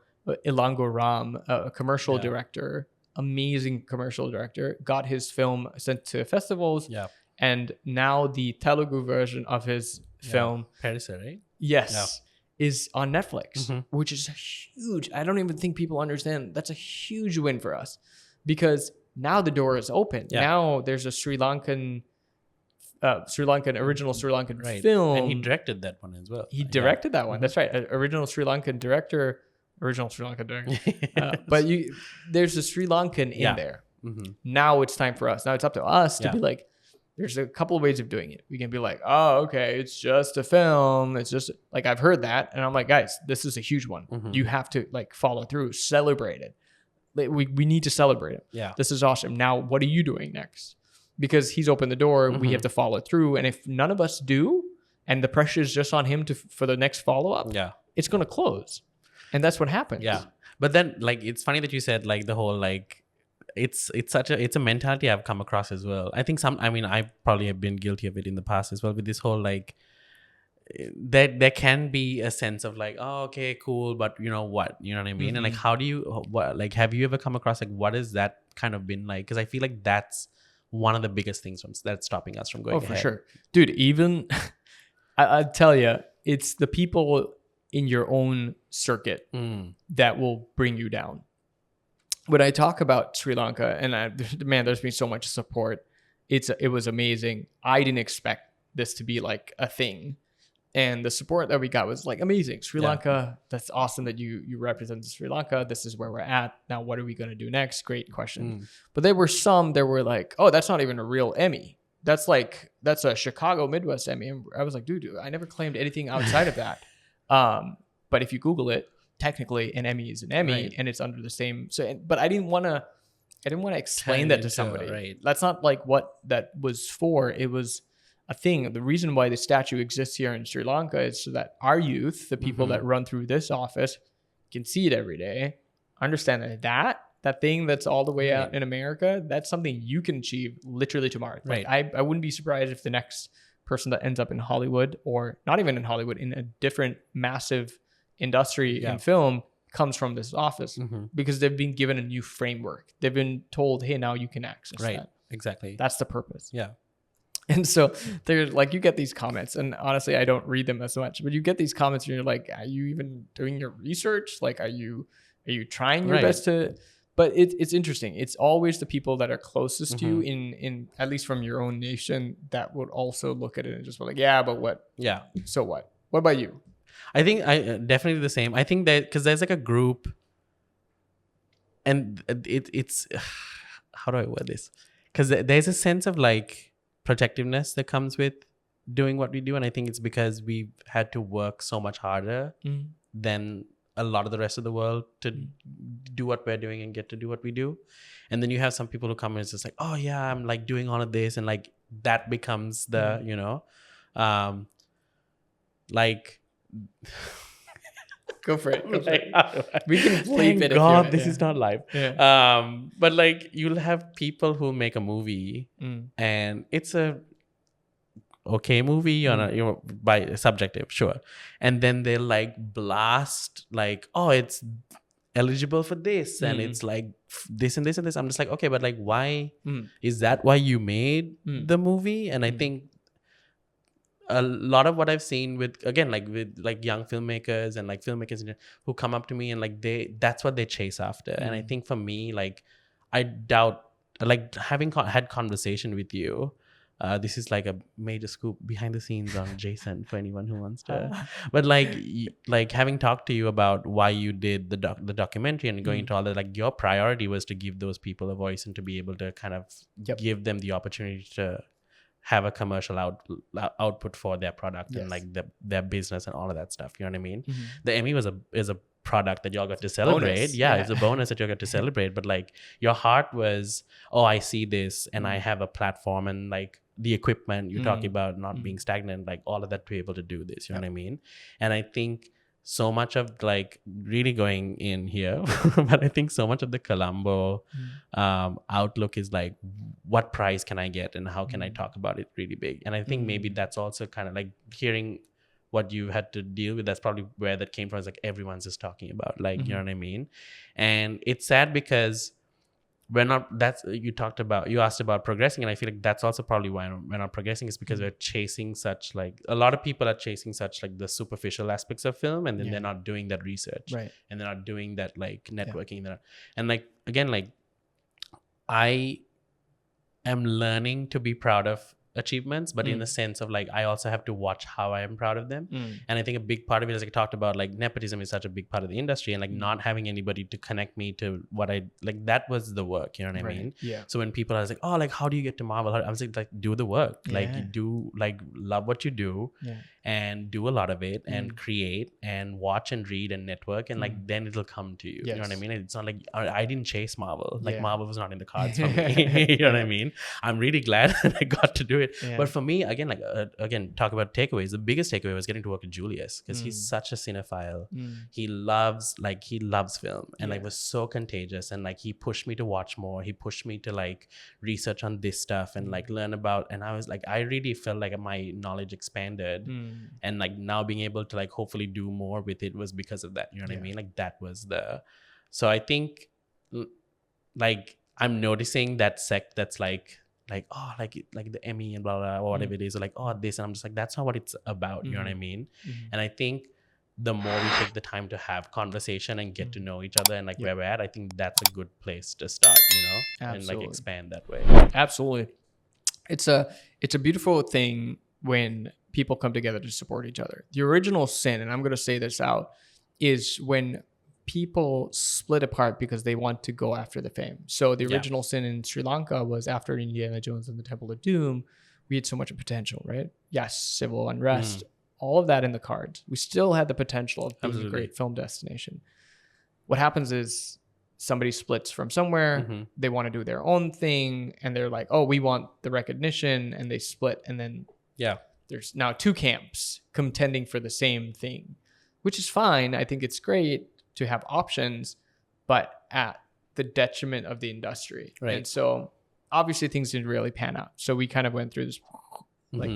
Ilango Ram, a commercial director, amazing commercial director, got his film sent to festivals. And now the Telugu version of his film, Parasite, right? Yes, is on Netflix, which is huge. I don't even think people understand. That's a huge win for us because now the door is open. Now there's a original Sri Lankan film. And he directed that one as well. He directed that one. That's right. An original Sri Lankan director original Sri Lanka doing. But there's a Sri Lankan in there. Mm-hmm. Now it's time for us. Now it's up to us to Yeah. be like, there's a couple of ways of doing it. We can be like, oh, okay, it's just a film. It's just like, I've heard that. And I'm like, guys, this is a huge one. Mm-hmm. You have to like follow through, celebrate it. We need to celebrate it. Yeah. This is awesome. Now, what are you doing next? Because he's opened the door. Mm-hmm. We have to follow through. And if none of us do, and the pressure is just on him for the next follow-up, it's going to close. And that's what happens. Yeah. But then like, it's funny that you said like the whole, like, it's a mentality I've come across as well. I think I probably have been guilty of it in the past as well, with this whole like, there can be a sense of like, oh, okay, cool, but you know what I mean? And like, how do you, have you ever come across like, what has that kind of been like? Because I feel like that's one of the biggest things that's stopping us from going ahead. For sure. Dude, even I tell you, it's the people in your own circuit that will bring you down. When I talk about Sri Lanka, and there's been so much support. It was amazing. I didn't expect this to be like a thing. And the support that we got was like amazing. Sri Lanka, that's awesome that you represent Sri Lanka. This is where we're at. Now, what are we going to do next? Great question. But there were some that were like, oh, that's not even a real Emmy. That's a Chicago Midwest Emmy. And I was like, dude, I never claimed anything outside of that. But if you Google it, technically an Emmy is an Emmy, and it's under the same. But I didn't want to explain that to somebody. Right. That's not like what that was for. It was a thing. The reason why the statue exists here in Sri Lanka is so that our youth, the people that run through this office, can see it every day, understand that thing that's all the way out in America, that's something you can achieve literally tomorrow. Right. Like I wouldn't be surprised if the next person that ends up in Hollywood, or not even in Hollywood, in a different massive industry in film, comes from this office, because they've been given a new framework. They've been told, hey, now you can access that. Exactly. That's the purpose. Yeah. And so there's like, you get these comments, and honestly, I don't read them as much, but you get these comments and you're like, are you even doing your research? Like, are you trying your best to, but it's interesting. It's always the people that are closest to you in, at least from your own nation, that would also look at it and just be like, yeah, but what? Yeah. So what about you? I think definitely the same. I think that because there's like a group, and it's how do I word this? Because there's a sense of like protectiveness that comes with doing what we do, and I think it's because we've had to work so much harder than a lot of the rest of the world to do what we're doing and get to do what we do. And then you have some people who come and it's just like, oh yeah, I'm like doing all of this, and like that becomes the like go for it. We can bleep it. God, this is not live. But like, you'll have people who make a movie and it's a okay movie on by subjective, sure, and then they like blast like, oh, it's eligible for this, and it's like this and this and this. I'm just like, okay, but like, why is that why you made the movie? And I think a lot of what I've seen with young filmmakers and like filmmakers who come up to me and like that's what they chase after. And I think for me, like, I doubt, like, having had conversation with you, this is like a major scoop behind the scenes on Jason for anyone who wants to, but like having talked to you about why you did the documentary and going into all that, like, your priority was to give those people a voice and to be able to kind of give them the opportunity to have a commercial output for their product and like their business and all of that stuff. You know what I mean? The Emmy is a product that y'all got to celebrate. Bonus. Yeah, it's a bonus that y'all got to celebrate. But like, your heart was, oh, I see this and I have a platform, and like the equipment you're talking about not being stagnant, like all of that to be able to do this. You know what I mean? And I think so much of, like, really going in here, but I think so much of the Colombo outlook is like, what prize can I get and how can I talk about it really big? And I think maybe that's also kind of like hearing what you had to deal with. That's probably where that came from. It's like everyone's just talking about, like, you know what I mean? And it's sad because we're not, you asked about progressing, and I feel like that's also probably why we're not progressing, is because we're chasing such, like, a lot of people are chasing such like the superficial aspects of film, and then they're not doing that research, and they're not doing that like networking. And like, again, like, I am learning to be proud of achievements, but in the sense of like I also have to watch how I am proud of them. And I think a big part of it is like I talked about, like nepotism is such a big part of the industry, and like not having anybody to connect me to what I like, that was the work, you know what I mean? Yeah. So when people are like, oh, like how do you get to Marvel? I was like do the work. Like you do, like love what you do, and do a lot of it, and create and watch and read and network, and like then it'll come to you. You know what I mean? It's not like I didn't chase Marvel. Like Marvel was not in the cards for me. You know what I mean? I'm really glad that I got to do it. But for me, again, like again, talk about takeaways. The biggest takeaway was getting to work with Julius, because he's such a cinephile. He loves film, and like was so contagious, and like he pushed me to watch more. He pushed me to like research on this stuff and like learn about, and I was like, I really felt like my knowledge expanded, and like now being able to like hopefully do more with it was because of that. You know what I mean? Like that was the, so I think like I'm noticing that sect that's like oh like the Emmy and blah blah or whatever it is, or like oh this, and I'm just like that's not what it's about. You know what I mean? And I think the more we take the time to have conversation and get to know each other and like where we're at, I think that's a good place to start, you know. Absolutely. And like expand that way. Absolutely. It's a beautiful thing when people come together to support each other. The original sin, and I'm going to say this out, is when people split apart because they want to go after the fame. So the original sin in Sri Lanka was after Indiana Jones and the Temple of Doom, we had so much potential, right? Yes, civil unrest, all of that in the cards. We still had the potential of being a great film destination. What happens is somebody splits from somewhere, they want to do their own thing, and they're like, oh, we want the recognition, and they split, and then there's now two camps contending for the same thing, which is fine. I think it's great to have options, but at the detriment of the industry. Right. And so obviously things didn't really pan out. So we kind of went through this, like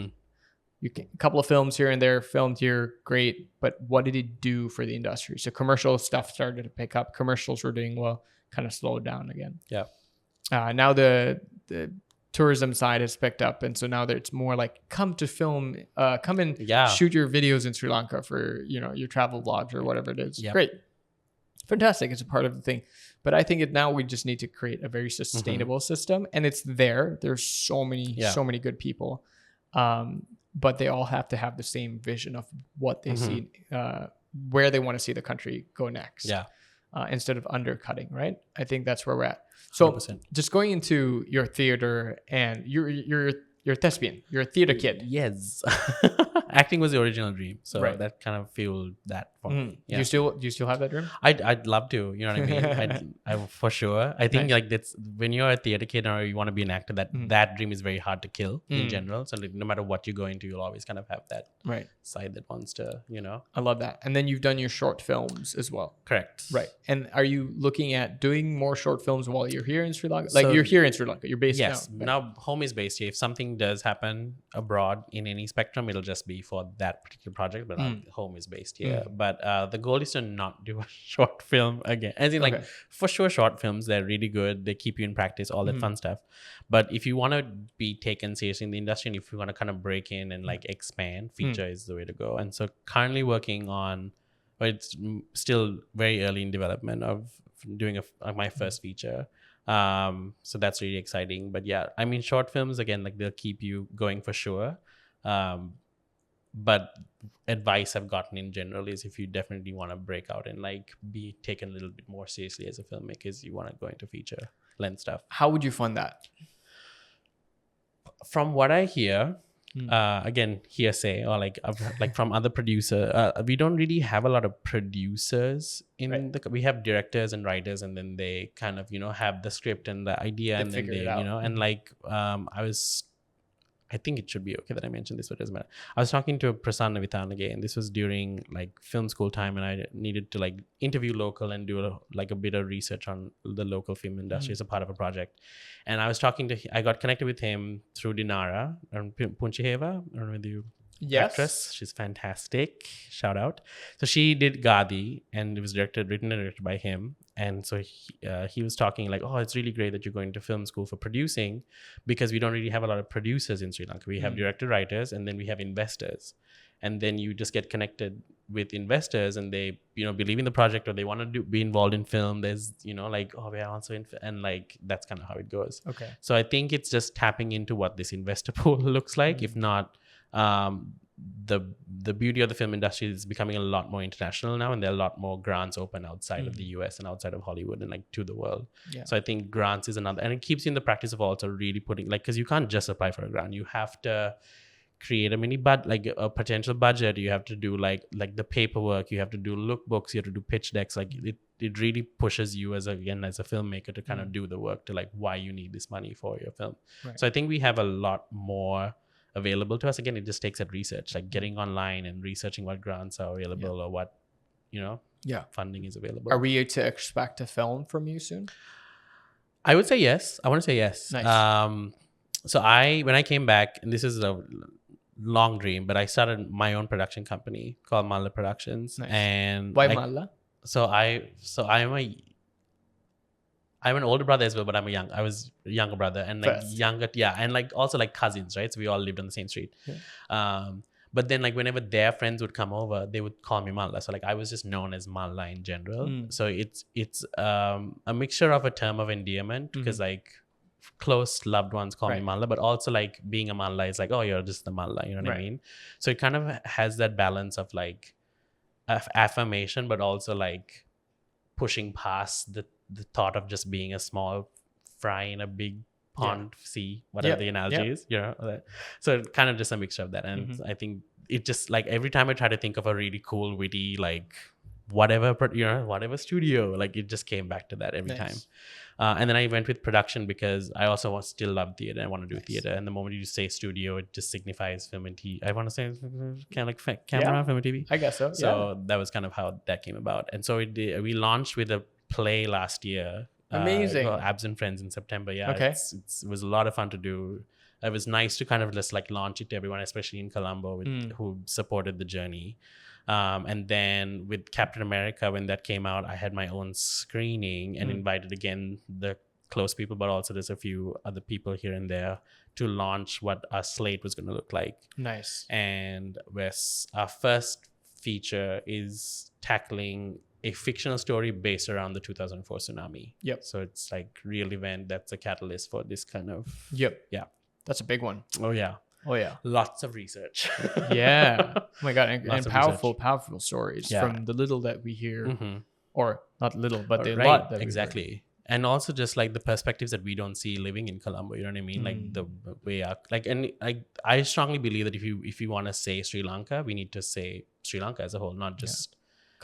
a couple of films here and there, filmed here, great. But what did it do for the industry? So commercial stuff started to pick up. Commercials were doing well, kind of slowed down again. Yeah. Now the tourism side has picked up, and so now that it's more like come to film, come and shoot your videos in Sri Lanka for your travel vlogs or whatever it is. Great, fantastic. It's a part of the thing, but I think now we just need to create a very sustainable system, and it's there. There's so many good people, but they all have to have the same vision of what they see, where they want to see the country go next. Yeah. Instead of undercutting, right? I think that's where we're at. So 100%. Just going into your theater, and you're a thespian. You're a theater kid. Yes. Acting was the original dream. So that kind of fueled that for me. Yeah. Do you still have that dream? I'd love to, you know what I mean? I for sure. I think like that's when you're a theater kid or you want to be an actor, that dream is very hard to kill in general. So like, no matter what you go into, you'll always kind of have that side that wants to, I love that. And then you've done your short films as well. Correct. Right. And are you looking at doing more short films while you're here in Sri Lanka? Like you're here in Sri Lanka, you're based now home is based here. If something does happen abroad in any spectrum, it'll just be for that particular project, but home is based here. But the goal is to not do a short film again. As in like for sure short films, they're really good. They keep you in practice, all that fun stuff. But if you want to be taken seriously in the industry, and if you want to kind of break in and like expand, feature is the way to go. And so currently working on, but it's still very early in development of doing my first feature. So that's really exciting. But yeah, I mean, short films, again, like they'll keep you going for sure. But advice I've gotten in general is if you definitely want to break out and like be taken a little bit more seriously as a filmmaker, is you want to go into feature length stuff. How would you fund that? From what I hear, again, hearsay or like from other producer, we don't really have a lot of producers in we have directors and writers, and then they kind of have the script and the idea, and then they and like I think it should be okay that I mentioned this, but it doesn't matter. I was talking to Prasanna Vithanage, and this was during like film school time, and I needed to like interview local and do a bit of research on the local film industry as a part of a project. And I was talking to, I got connected with him through Dinara and Punchiheva. I don't know whether you actress. She's fantastic. Shout out. So she did Gadi, and it was written and directed by him. And so he was talking like, oh, it's really great that you're going to film school for producing, because we don't really have a lot of producers in Sri Lanka. We have director writers, and then we have investors. And then you just get connected with investors, and they, believe in the project, or they want to be involved in film. There's, like, oh, we're also in, and like, that's kind of how it goes. Okay. So I think it's just tapping into what this investor pool looks like. If not, the beauty of the film industry is becoming a lot more international now, and there are a lot more grants open outside of the US and outside of Hollywood and like to the world. So I think grants is another, and it keeps you in the practice of also really putting, like, because you can't just apply for a grant. You have to create a like a potential budget. You have to do like the paperwork. You have to do lookbooks. You have to do pitch decks. Like it really pushes you as a filmmaker to kind of do the work to like why you need this money for your film. So I think we have a lot more available to us. Again, it just takes that research, like getting online and researching what grants are available or what funding is available. Are we to expect a film from you soon? I would say yes. I want to say yes. Nice. So when I came back, and this is a long dream, but I started my own production company called Malla Productions. Nice. And why Malla? So I'm an older brother as well, but I was a younger brother, and like and like also like cousins, right? So we all lived on the same street. But then like whenever their friends would come over, they would call me Malla. So like I was just known as Malla in general. So it's a mixture of a term of endearment, because like close loved ones call me Malla, but also like being a Malla is like, oh, you're just the Malla, you know what I mean? So it kind of has that balance of like affirmation, but also like pushing past the thought of just being a small fry in a big pond, sea, whatever the analogy is, so kind of just a mixture of that. And I think it just like every time I try to think of a really cool, witty, like whatever studio, like it just came back to that every time. And then I went with production because I also still love theater. I want to do theater. And the moment you say studio, it just signifies film and TV. I want to say kind of like camera, film and TV. I guess so. So that was kind of how that came about. And so we launched with a play last year. Amazing. Called Absent Friends in September. Yeah. Okay. It was a lot of fun to do. It was nice to kind of just like launch it to everyone, especially in Colombo, who supported the journey. And then with Captain America, when that came out, I had my own screening and invited again the close people, but also there's a few other people here and there to launch what our slate was going to look like. Nice. And our first feature is tackling a fictional story based around the 2004 tsunami. So it's like real event that's a catalyst for this kind of. Yeah. That's a big one. Oh yeah. Lots of research. Oh my God. And powerful stories from the little that we hear, or not little, but the lot that we hear. And also just like the perspectives that we don't see living in Colombo, you know what I mean? Like the way and I strongly believe that if you want to say Sri Lanka, we need to say Sri Lanka as a whole, not just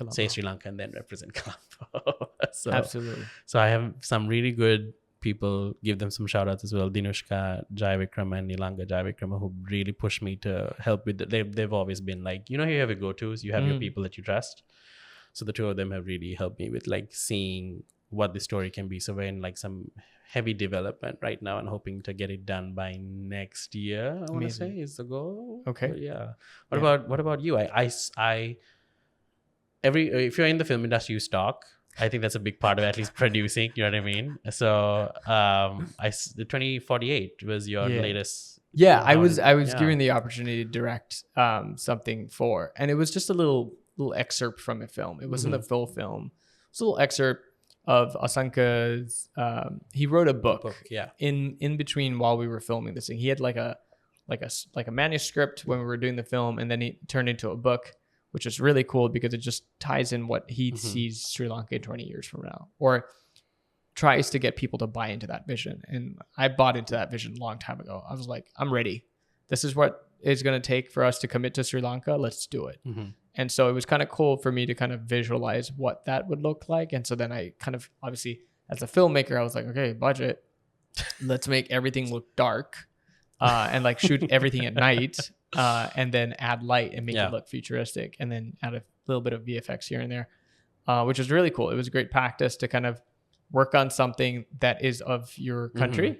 say Sri Lanka and then represent Colombo. Absolutely. So I have some really good people, give them some shout outs as well. Dinushka Jaivikram and Nilanga Jaivikram, who really pushed me to help with they've always been like, you have your go-tos, you have your people that you trust. So the two of them have really helped me with like seeing what the story can be. So we're in like some heavy development right now and hoping to get it done by next year. I want to say is the goal. Okay. But yeah. What about you? If you're in the film industry, you stalk. I think that's a big part of at least producing, you know what I mean? So the 2048 was your latest. Yeah, I was given the opportunity to direct something for, and it was just a little excerpt from a film. It wasn't a full film. It was a little excerpt of Asanka's. He wrote a book. In between while we were filming this thing. He had like a manuscript when we were doing the film, and then he turned into a book, which is really cool because it just ties in what he sees Sri Lanka in 20 years from now, or tries to get people to buy into that vision. And I bought into that vision a long time ago. I was like, I'm ready. This is what it's going to take for us to commit to Sri Lanka. Let's do it. And so it was kind of cool for me to kind of visualize what that would look like. And so then I kind of, obviously, as a filmmaker, I was like, okay, budget. Let's make everything look dark and like shoot everything at night. And then add light and make it look futuristic, and then add a little bit of VFX here and there, which was really cool. It was a great practice to kind of work on something that is of your country,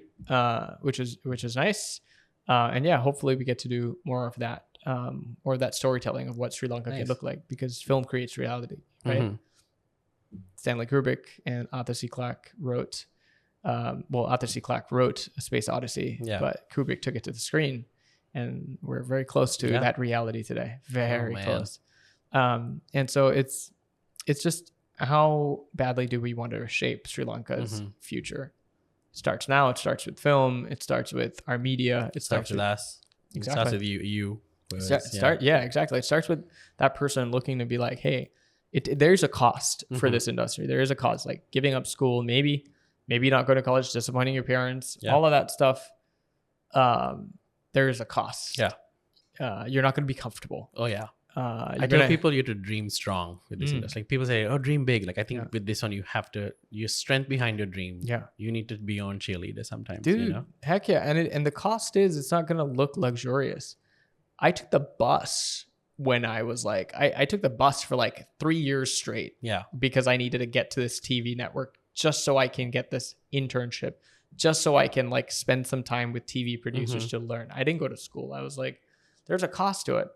which is nice. And hopefully we get to do more of that or that storytelling of what Sri Lanka could look like, because film creates reality, right? Mm-hmm. Stanley Kubrick and Arthur C. Clarke wrote, Arthur C. Clarke wrote A Space Odyssey, but Kubrick took it to the screen, and we're very close to that reality today. Very close. And so it's just, how badly do we want to shape Sri Lanka's future? It starts now. It starts with film. It starts with our media. It starts with us. Exactly. It starts with you. Exactly. It starts with that person looking to be like, hey, there's a cost for this industry. There is a cost, like giving up school, maybe not going to college, disappointing your parents, all of that stuff. There is a cost. Yeah. You're not going to be comfortable. Oh yeah. I tell people you have to dream strong with this industry. Like people say, oh, dream big. Like I think with this one, you have to, your strength behind your dream. Yeah. You need to be your own cheerleader sometimes. Dude, you know? Heck yeah. And the cost is, it's not going to look luxurious. I took the bus when I was like, I took the bus for like 3 years straight. Yeah. Because I needed to get to this TV network just so I can get this internship, just so I can like spend some time with TV producers to learn. I didn't go to school. I was like, there's a cost to it.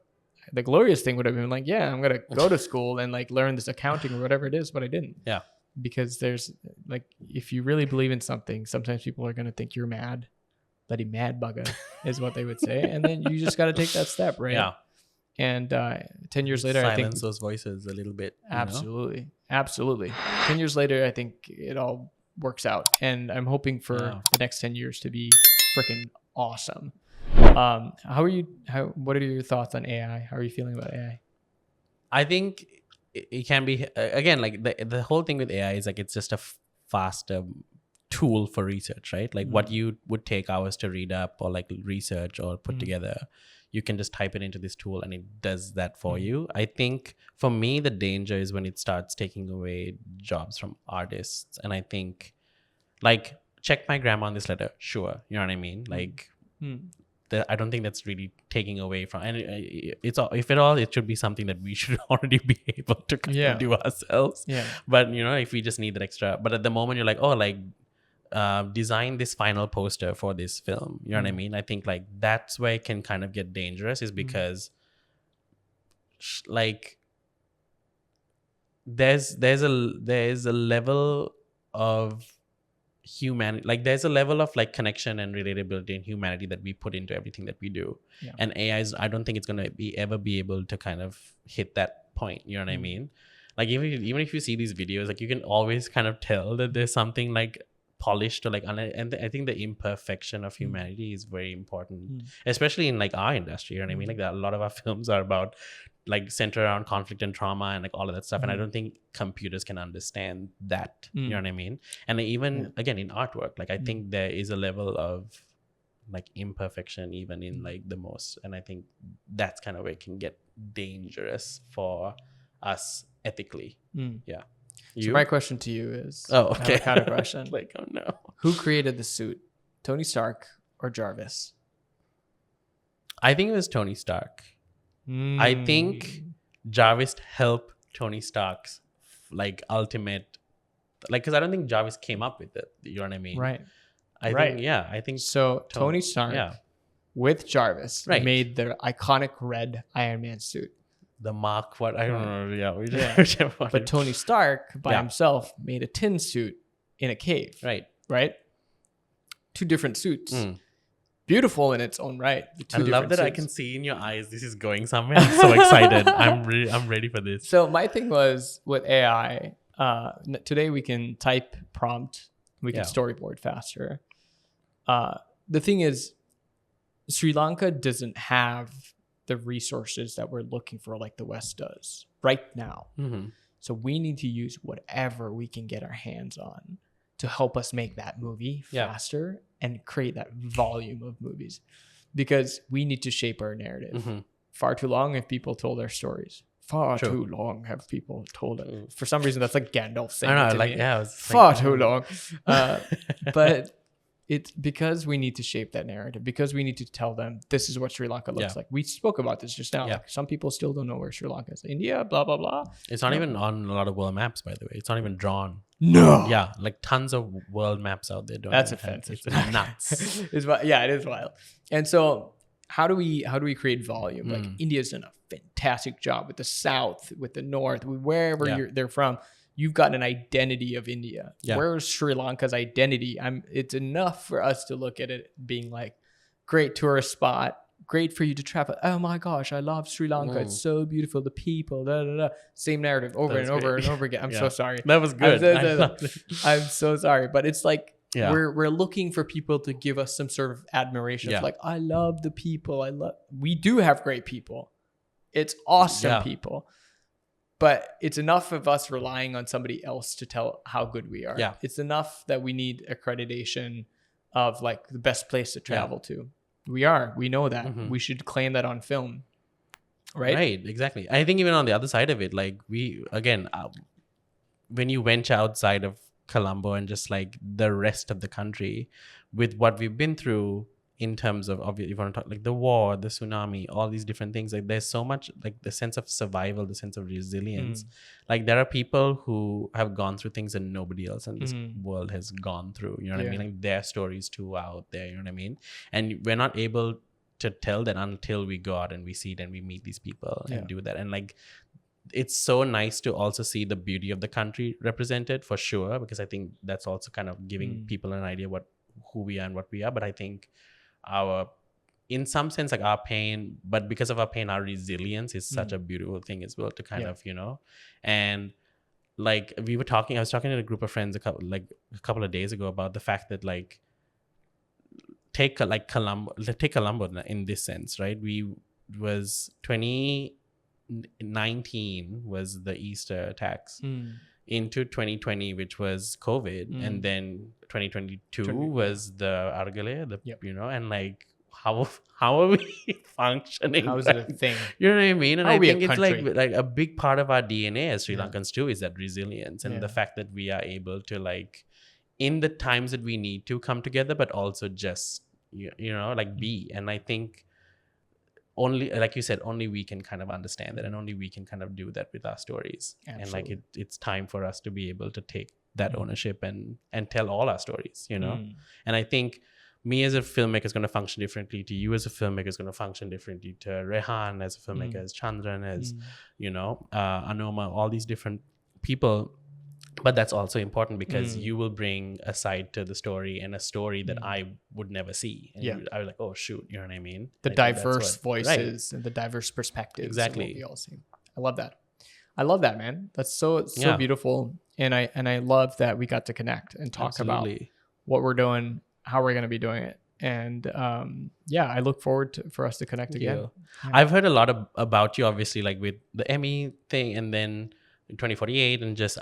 The glorious thing would have been like, yeah, I'm going to go to school and like learn this accounting or whatever it is, but I didn't. Yeah. Because there's like, if you really believe in something, sometimes people are going to think you're mad. Bloody mad bugger is what they would say. And then you just got to take that step, right? Yeah. And 10 years later, silence I think those voices a little bit. Absolutely. 10 years later, I think it all works out. And I'm hoping for the next 10 years to be freaking awesome. What are your thoughts on AI? How are you feeling about AI? I think it can be, again, like the whole thing with AI is like, it's just a faster tool for research, right? Like what you would take hours to read up or like research or put together, you can just type it into this tool and it does that for you. I think for me, the danger is when it starts taking away jobs from artists. And I think like, check my grammar on this letter. Sure. You know what I mean? Like, I don't think that's really taking away from, and it's, if at all, it should be something that we should already be able to kind of do ourselves. Yeah. But you know, if we just need that extra, but at the moment you're like, oh, like design this final poster for this film. You know what I mean? I think like that's where it can kind of get dangerous, is because like there's a level of humanity, like there's a level of like connection and relatability and humanity that we put into everything that we do. And AI is, I don't think it's going to ever be able to kind of hit that point. You know what I mean? Like even if you see these videos, like you can always kind of tell that there's something like polished, or like, and I think the imperfection of humanity is very important, especially in like our industry. You know what I mean? Like a lot of our films are about like centered around conflict and trauma and like all of that stuff. And I don't think computers can understand that. You know what I mean? And even again, in artwork, like I think there is a level of like imperfection even in like the most, and I think that's kind of where it can get dangerous for us ethically. Yeah. So my question to you is, I have a counter question. Like, oh no. Who created the suit? Tony Stark or Jarvis? I think it was Tony Stark. I think Jarvis helped Tony Stark's like ultimate, like, because I don't think Jarvis came up with it. You know what I mean? Right. I think so. Tony Stark with Jarvis made their iconic red Iron Man suit. The Mark, what I don't know. But Tony Stark by himself made a tin suit in a cave. Right. Two different suits. Beautiful in its own right. I love that suits. I can see in your eyes this is going somewhere. I'm so excited. I'm ready for this. So my thing was with AI. Today we can type prompt. We can storyboard faster. The thing is, Sri Lanka doesn't have the resources that we're looking for like the West does right now. So we need to use whatever we can get our hands on to help us make that movie faster and create that volume of movies, because we need to shape our narrative. Far too long have people told their stories. Far too long have people told it. For some reason, that's like Gandalf saying it to me. Far too long. But it's because we need to shape that narrative, because we need to tell them this is what Sri Lanka looks like. We spoke about this just now. Like some people still don't know where Sri Lanka is. India, blah, blah, blah. It's not even on a lot of world maps, by the way. It's not even drawn. No. Yeah, like tons of world maps out there. That's offensive. It's nuts. It is wild. And so how do we create volume? Like India's done a fantastic job with the South, with the North, wherever they're from. You've got an identity of India. Yeah. Where's Sri Lanka's identity? It's enough for us to look at it being like, great tourist spot, great for you to travel. Oh my gosh, I love Sri Lanka. It's so beautiful. The people, da, da, da. Same narrative over and over and over again. I'm so sorry. That was good. I'm so sorry. But it's like, yeah. we're looking for people to give us some sort of admiration. Yeah. It's like, I love the people. We do have great people. It's awesome people. But it's enough of us relying on somebody else to tell how good we are. Yeah. It's enough that we need accreditation of like the best place to travel to. We know that. We should claim that on film. Right, exactly. I think even on the other side of it, like when you venture outside of Colombo and just like the rest of the country, with what we've been through in terms of, if you want to talk like the war, the tsunami, all these different things, like there's so much like the sense of survival, the sense of resilience. Like there are people who have gone through things that nobody else in this world has gone through. You know what I mean? Like their stories too are out there. You know what I mean? And we're not able to tell that until we go out and we see it and we meet these people and do that. And like, it's so nice to also see the beauty of the country represented, for sure, because I think that's also kind of giving people an idea who we are and what we are. But I think in some sense, like our pain, but because of our pain, our resilience is such a beautiful thing as well to kind of, you know. And like I was talking to a group of friends a couple of days ago about the fact that like take Colombo in this sense, right? 2019 was the Easter attacks. Into 2020, which was COVID, and then 2022 was the Argale, you know, and like how are we functioning? How is it a thing? You know what I mean? And I think it's like a big part of our DNA as Sri Lankans too is that resilience and the fact that we are able to like in the times that we need to come together, but also just you know like be. And I think only, like you said, only we can kind of understand that, and only we can kind of do that with our stories. Absolutely. And like it's time for us to be able to take that ownership and tell all our stories, you know. And I think me as a filmmaker is going to function differently to you as a filmmaker is going to function differently to Rehan as a filmmaker, as Chandran, as you know, Anoma, all these different people. But that's also important because you will bring a side to the story and a story that I would never see. And I was like, oh, shoot. You know what I mean? The diverse voices and the diverse perspectives. Exactly. What we all see. I love that. I love that, man. That's so beautiful. And I love that we got to connect and talk about what we're doing, how we're going to be doing it. And I look forward for us to connect again. Yeah. I've heard a lot about you, obviously, like with the Emmy thing and then 2048 and just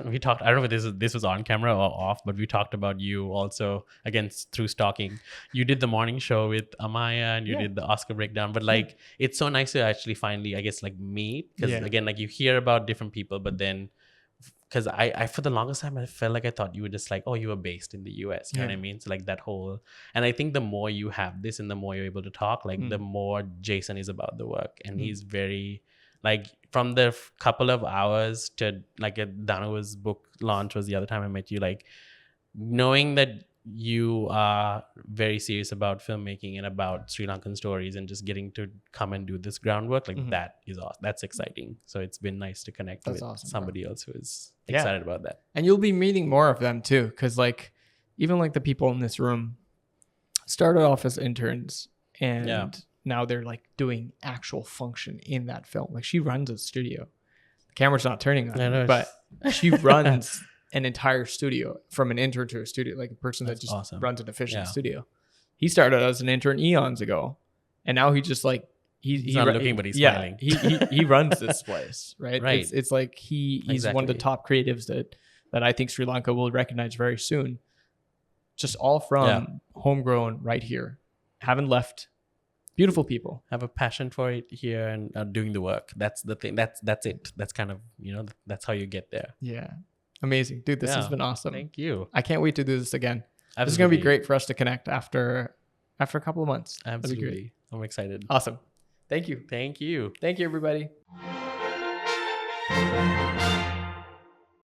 we talked, I don't know if this was on camera or off, but we talked about you also again through stalking. You did the morning show with Amaya and you did the Oscar breakdown, but like it's so nice to actually finally I guess like meet, because again like you hear about different people, but then because I for the longest time I felt like I thought you were just like, oh, you were based in the US, you know what I mean? So like that whole, and I think the more you have this and the more you're able to talk, like the more Jason is about the work, and he's very like from the couple of hours to like Danu's book launch was the other time I met you, like knowing that you are very serious about filmmaking and about Sri Lankan stories and just getting to come and do this groundwork, like that is awesome. That's exciting. So it's been nice to connect with somebody else who is excited about that. And you'll be meeting more of them too, because like even like the people in this room started off as interns and now they're like doing actual function in that film. Like she runs a studio. The camera's not turning on her, but she runs an entire studio from an intern to a studio, like a person that just runs an efficient studio. He started as an intern eons ago, and now he just like he's not looking, but he's smiling. He runs this place, right? Right. It's like he's one of the top creatives that I think Sri Lanka will recognize very soon. Just all from homegrown right here, haven't left. Beautiful people have a passion for it here and are doing the work. That's the thing. That's it. That's kind of, you know, that's how you get there. Yeah. Amazing. Dude, this has been awesome. Thank you. I can't wait to do this again. Absolutely. This is going to be great for us to connect after a couple of months. Absolutely. I'm excited. Awesome. Thank you. Thank you. Thank you, everybody.